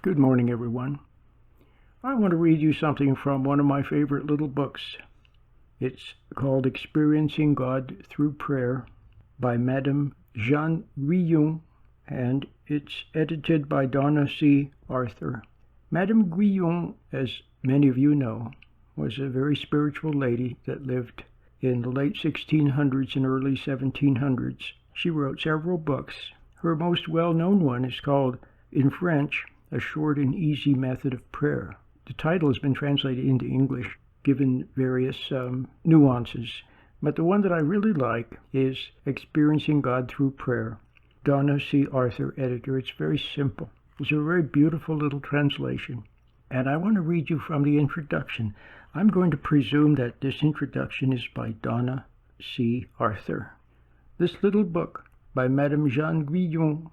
Good morning, everyone. I want to read you something from one of my favorite little books. It's called Experiencing God Through Prayer by Madame Jeanne Guyon, and it's edited by Donna C. Arthur. Madame Guyon, as many of you know, was a very spiritual lady that lived in the late 1600s and early 1700s. She wrote several books. Her most well-known one is called, in French, A Short and Easy Method of Prayer. The title has been translated into English, given various nuances. But the one that I really like is Experiencing God Through Prayer. Donna C. Arthur, editor. It's very simple. It's a very beautiful little translation. And I want to read you from the introduction. I'm going to presume that this introduction is by Donna C. Arthur. This little book by Madame Jeanne Guyon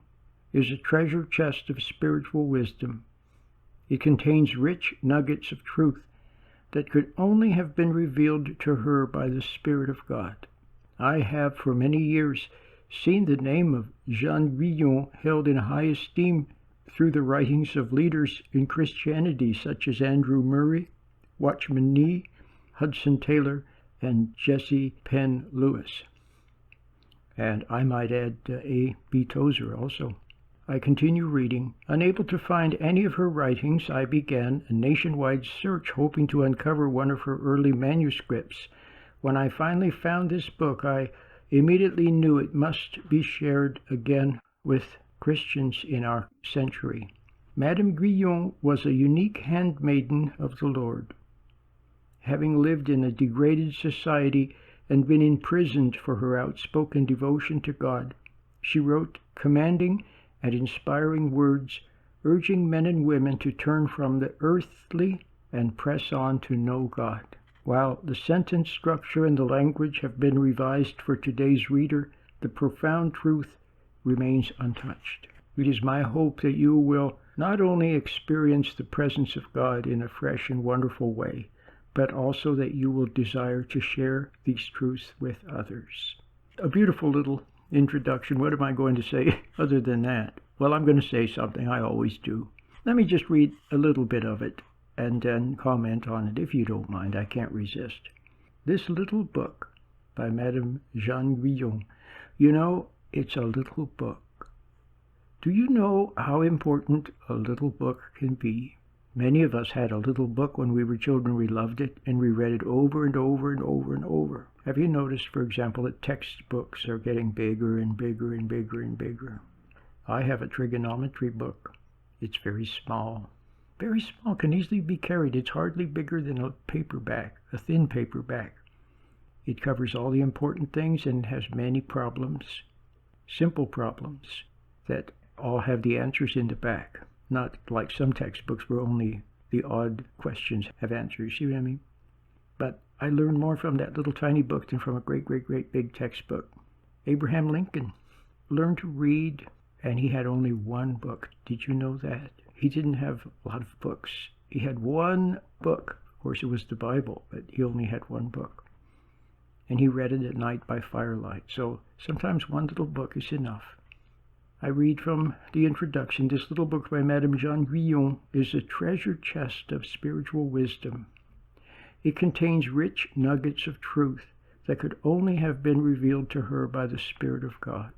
is a treasure chest of spiritual wisdom. It contains rich nuggets of truth that could only have been revealed to her by the Spirit of God. I have for many years seen the name of Jeanne Guyon held in high esteem through the writings of leaders in Christianity such as Andrew Murray, Watchman Nee, Hudson Taylor, and Jesse Penn Lewis. And I might add A.B. Tozer also. I continue reading. Unable to find any of her writings, I began a nationwide search hoping to uncover one of her early manuscripts. When I finally found this book, I immediately knew it must be shared again with Christians in our century. Madame Guyon was a unique handmaiden of the Lord. Having lived in a degraded society and been imprisoned for her outspoken devotion to God, she wrote commanding and inspiring words, urging men and women to turn from the earthly and press on to know God. While the sentence structure and the language have been revised for today's reader, the profound truth remains untouched. It is my hope that you will not only experience the presence of God in a fresh and wonderful way, but also that you will desire to share these truths with others. A beautiful little introduction. What am I going to say other than that? Well, I'm going to say something. I always do. Let me just read a little bit of it and then comment on it, if you don't mind. I can't resist. This little book by Madame Jeanne Guyon. You know, it's a little book. Do you know how important a little book can be? Many of us had a little book when we were children. We loved it, and we read it over and over and over and over. Have you noticed, for example, that textbooks are getting bigger and bigger and bigger and bigger? I have a trigonometry book. It's very small. Very small, can easily be carried. It's hardly bigger than a paperback, a thin paperback. It covers all the important things and has many problems, simple problems, that all have the answers in the back. Not like some textbooks where only the odd questions have answers, you see what I mean? But I learned more from that little tiny book than from a great, great, great big textbook. Abraham Lincoln learned to read, and he had only one book. Did you know that? He didn't have a lot of books. He had one book. Of course, it was the Bible, but he only had one book. And he read it at night by firelight. So sometimes one little book is enough. I read from the introduction. This little book by Madame Jeanne Guyon is a treasure chest of spiritual wisdom. It contains rich nuggets of truth that could only have been revealed to her by the Spirit of God.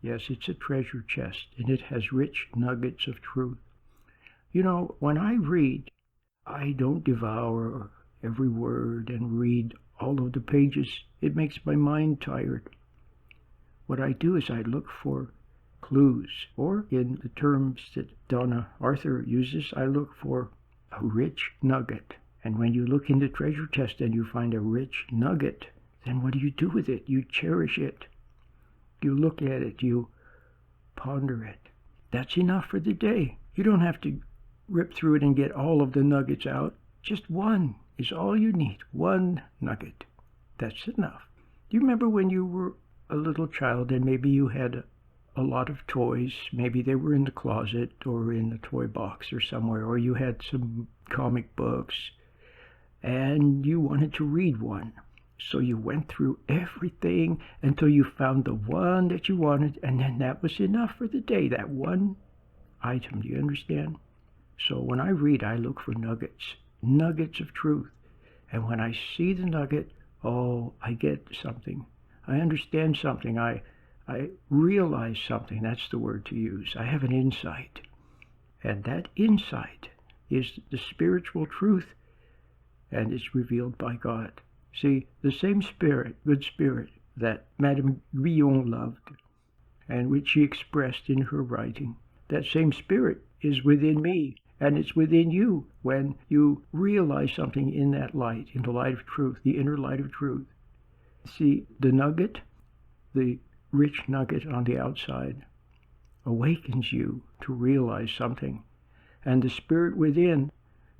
Yes, it's a treasure chest, and it has rich nuggets of truth. You know, when I read, I don't devour every word and read all of the pages. It makes my mind tired. What I do is I look for clues, or in the terms that Donna Arthur uses, I look for a rich nugget. And when you look in the treasure chest and you find a rich nugget, then what do you do with it? You cherish it. You look at it. You ponder it. That's enough for the day. You don't have to rip through it and get all of the nuggets out. Just one is all you need. One nugget. That's enough. Do you remember when you were a little child and maybe you had a lot of toys? Maybe they were in the closet or in the toy box or somewhere, or you had some comic books and you wanted to read one. So you went through everything until you found the one that you wanted, and then that was enough for the day, that one item. Do you understand? So when I read, I look for nuggets of truth. And when I see the nugget, oh, I get something. I understand something. I realize something. That's the word to use. I have an insight. And that insight is the spiritual truth, and it's revealed by God. See, the same spirit, good spirit, that Madame Guyon loved, and which she expressed in her writing, that same spirit is within me, and it's within you when you realize something in that light, in the light of truth, the inner light of truth. See, the nugget, the rich nugget on the outside, awakens you to realize something. And the spirit within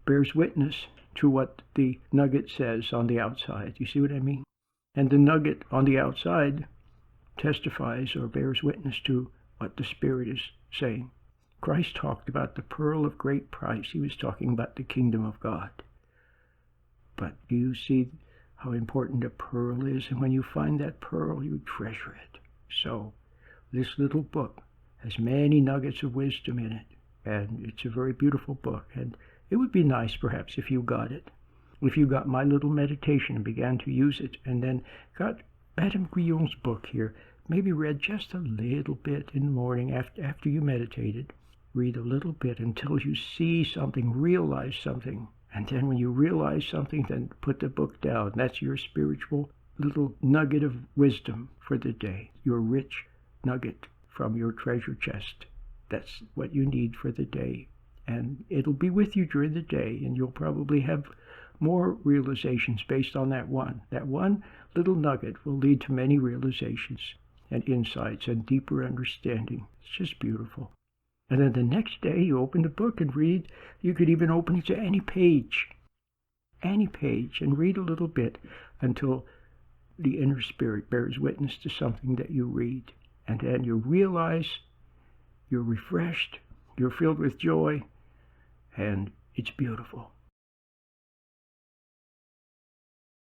bears witness to what the nugget says on the outside. You see what I mean? And the nugget on the outside testifies or bears witness to what the spirit is saying. Christ talked about the pearl of great price. He was talking about the kingdom of God. But do you see how important a pearl is? And when you find that pearl, you treasure it. So this little book has many nuggets of wisdom in it. And it's a very beautiful book. And it would be nice, perhaps, if you got it. If you got my little meditation and began to use it, and then got Madame Guyon's book here, maybe read just a little bit in the morning after you meditated. Read a little bit until you see something, realize something. And then when you realize something, then put the book down. That's your spiritual little nugget of wisdom for the day, your rich nugget from your treasure chest. That's what you need for the day. And it'll be with you during the day, and you'll probably have more realizations based on that one. That one little nugget will lead to many realizations and insights and deeper understanding. It's just beautiful. And then the next day you open the book and read. You could even open it to any page, and read a little bit until the inner spirit bears witness to something that you read. And then you realize you're refreshed, you're filled with joy, and it's beautiful.